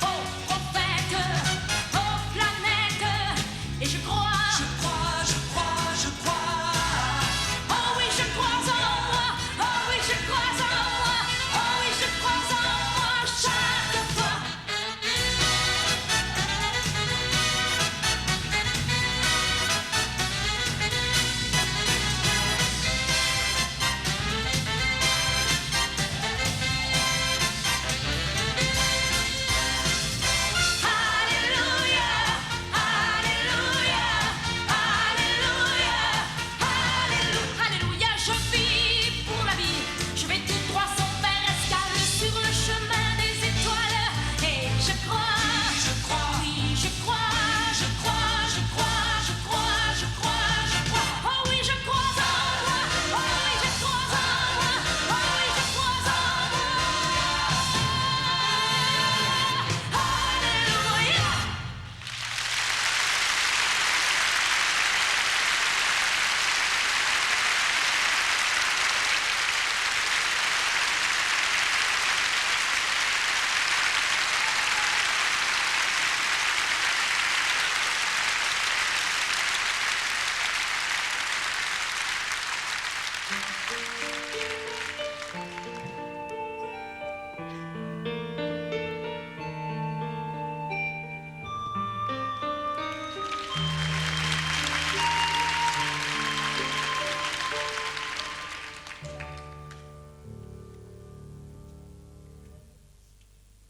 aux prophètes, aux planètes, et je crois. Je crois, je crois, je crois. Oh oui, je crois en moi. Oh oui, je crois en moi. Oh oui, je crois en moi chaque fois. Alléluia, Alléluia, Alléluia, Alléluia, Alléluia, je vis pour la vie. Je vais tout droit sans faire escale sur le chemin des étoiles. Et je crois, Je crois. oui, je crois, je crois, je crois, je crois, je crois, je crois. Oh oui, je crois en moi. Oh oui, je crois en moi. Oh oui, je crois en moi. Alléluia.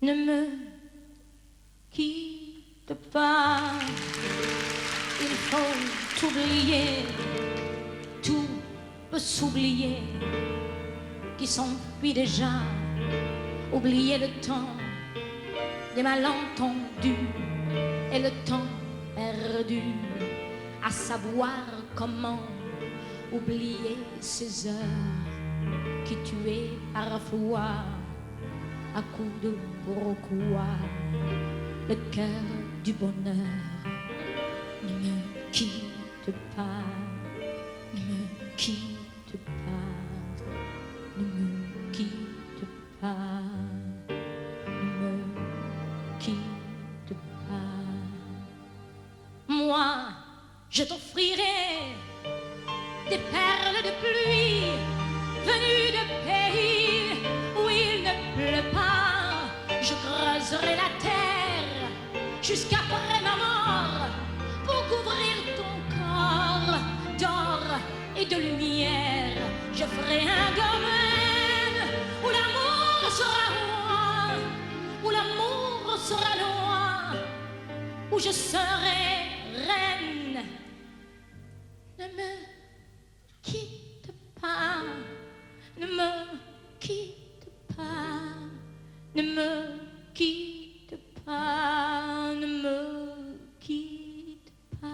Ne me quitte pas, il faut oublier, tout peut s'oublier, qui s'enfuit déjà, oublier le temps des malentendus et le temps perdu, à savoir comment oublier ces heures qui tuaient parfois à coups de pourquoi le cœur du bonheur. Ne me quitte pas, ne me quitte pas, ne me quitte pas, ne me quitte pas. Moi, je t'offrirai des perles de pluie venues de pays où il ne pleut pas. Je creuserai la terre jusqu'après ma mort pour couvrir ton corps d'or et de lumière. Je ferai un domaine où l'amour sera loin, où l'amour sera loin, où je serai reine. Ne me quitte pas, ne me quitte pas, ne me quitte pas, ne me quitte pas.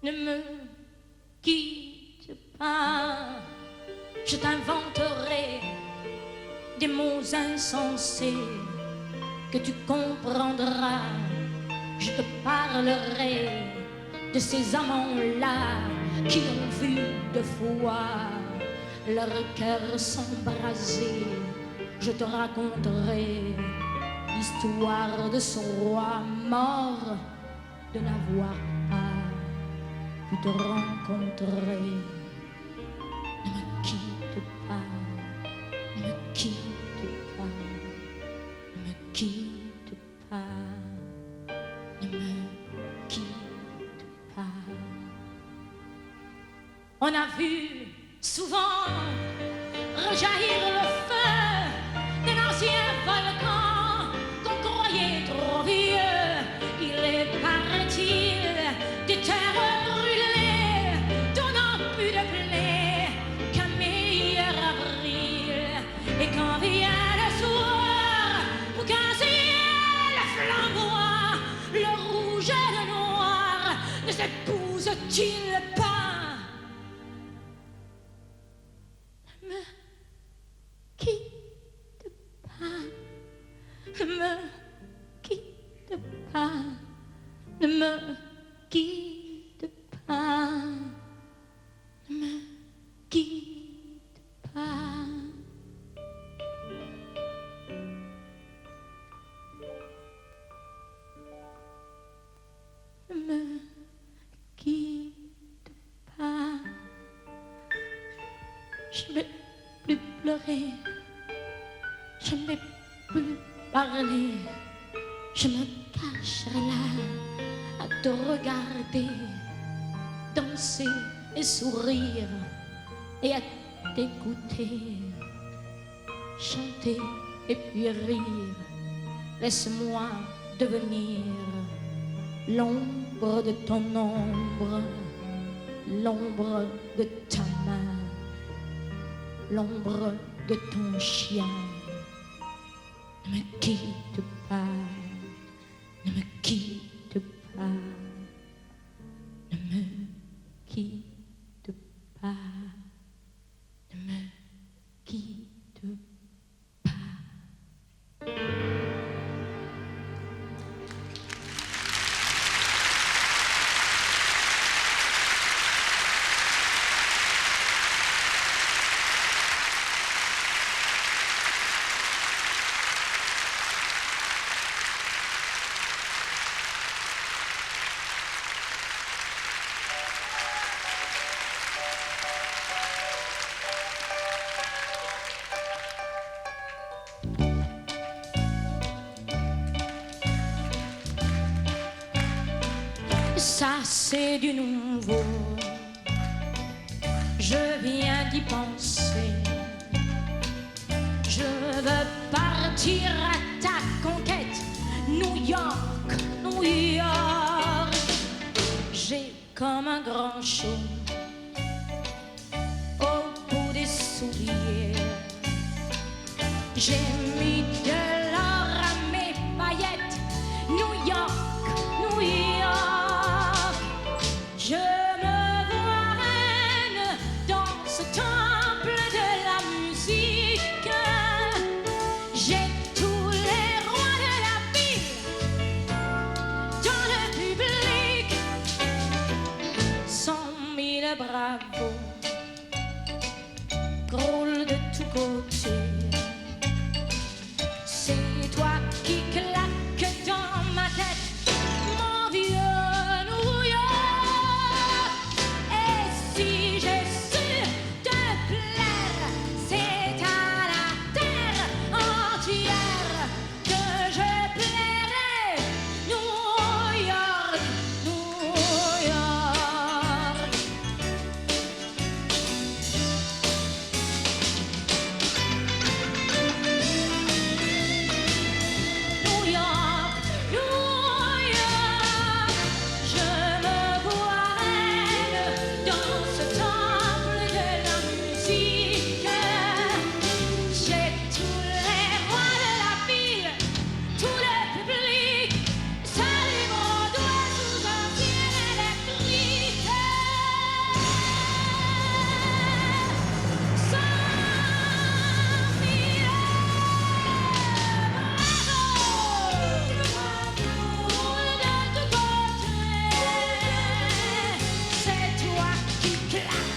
Ne me quitte pas, je t'inventerai des mots insensés que tu comprendras. Je te parlerai de ces amants-là qui ont vu deux fois leur cœur s'embraser. Je te raconterai l'histoire de ce roi mort de n'avoir pas pu te rencontrer. Ne me quitte pas, ne me quitte pas, ne me quitte pas, ne me quitte pas. On a vu souvent rejaillir le feu d'un ancien volcan qu'on croyait trop vieux. Il est, paraît-il, des terres brûlées, donnant plus de blé qu'un meilleur avril. Et quand vient le soir, pour qu'un ciel flamboie, le rouge et le noir ne s'épousent-ils pas? Ne me quitte pas, ne me quitte pas, ne me quitte pas, ne me quitte pas. Ne me quitte pas. Je ne vais plus pleurer, je ne vais plus parler. Je me cacherai là à te regarder, danser et sourire et à t'écouter, chanter et puis rire. Laisse-moi devenir l'ombre de ton ombre, l'ombre de ta main, l'ombre de ton chien. Ne me quitte pas, ne me quitte pas, ne me quitte pas, ne me quitte pas. Ça c'est du nouveau, je viens d'y penser. Je veux partir à ta conquête, New York, New York. J'ai comme un grand chaud au bout des souliers. J'ai mis de l'or à mes paillettes dans le public. 100 000 bravos roulent de tous côtés. C'est toi qui claque dans ma tête, mon vieux New York. Et si j'ai su te plaire, c'est à la terre entière que je plairai. New York, New York. New York, New York, je me vois reine dans ce temple de la musique. J'ai tous les rois de la ville, tout le public, salut mon doigt sous un ciel électrique. 100 000 c'est toi qui claque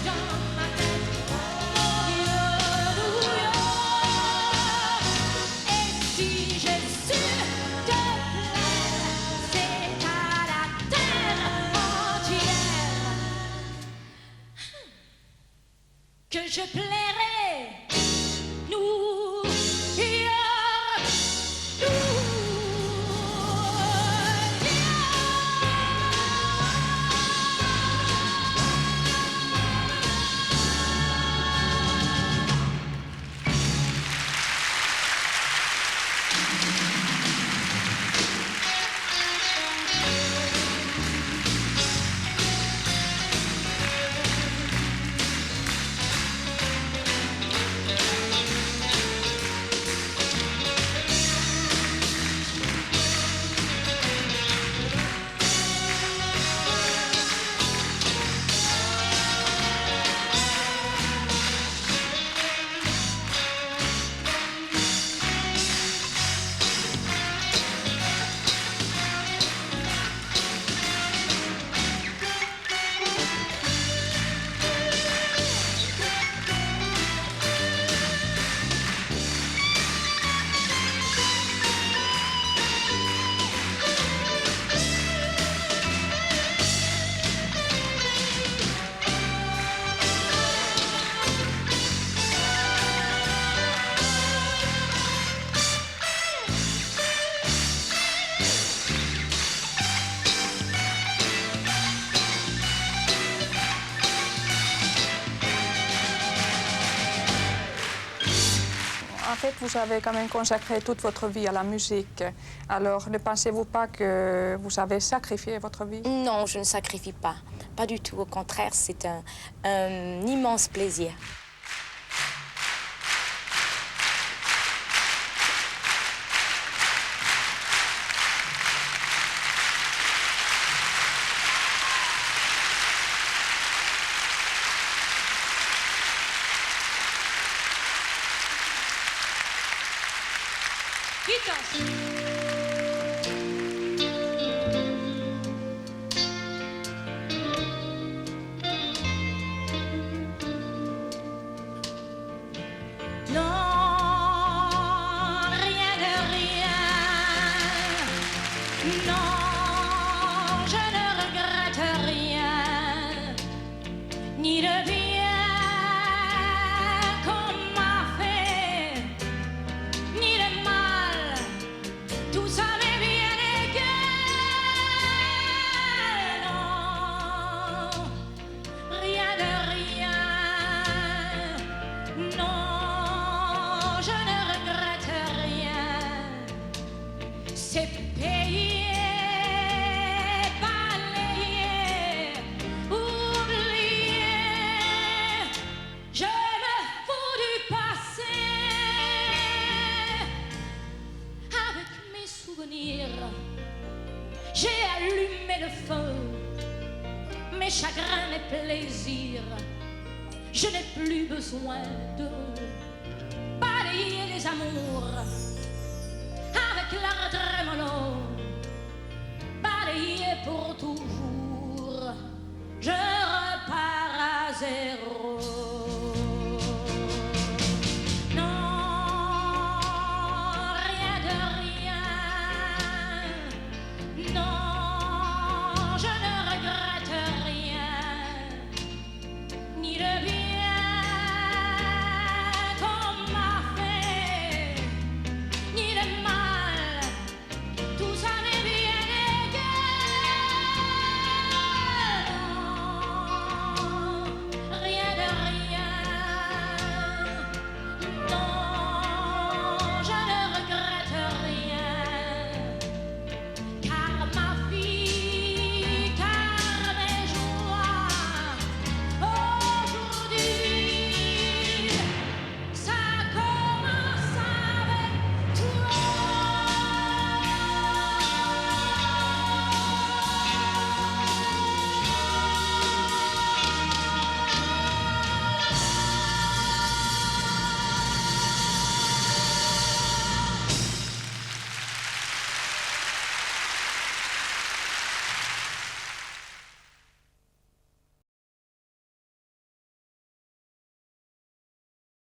dans ma tête, mon vieux New York. Et si j'ai su te plaire, c'est à la terre entière que je plairai. New York, New York. En fait, vous avez quand même consacré toute votre vie à la musique. Alors, ne pensez-vous pas que vous avez sacrifié votre vie? Non, je ne sacrifie pas. Pas du tout. Au contraire, c'est un immense plaisir. Non, rien de rien. Non, je ne regrette rien, ni le bien qu'on m'a fait, ni le mal. Tout ça m'est bien égal. Non, rien de rien. Non, je ne regrette rien. C'est payé, balayé, oublié. Je me fous du passé. Avec mes souvenirs, j'ai allumé le feu. Mes chagrins, mes plaisirs, je n'ai plus besoin de balayer les amours avec l'art trémolo pour toujours. Je repars à zéro.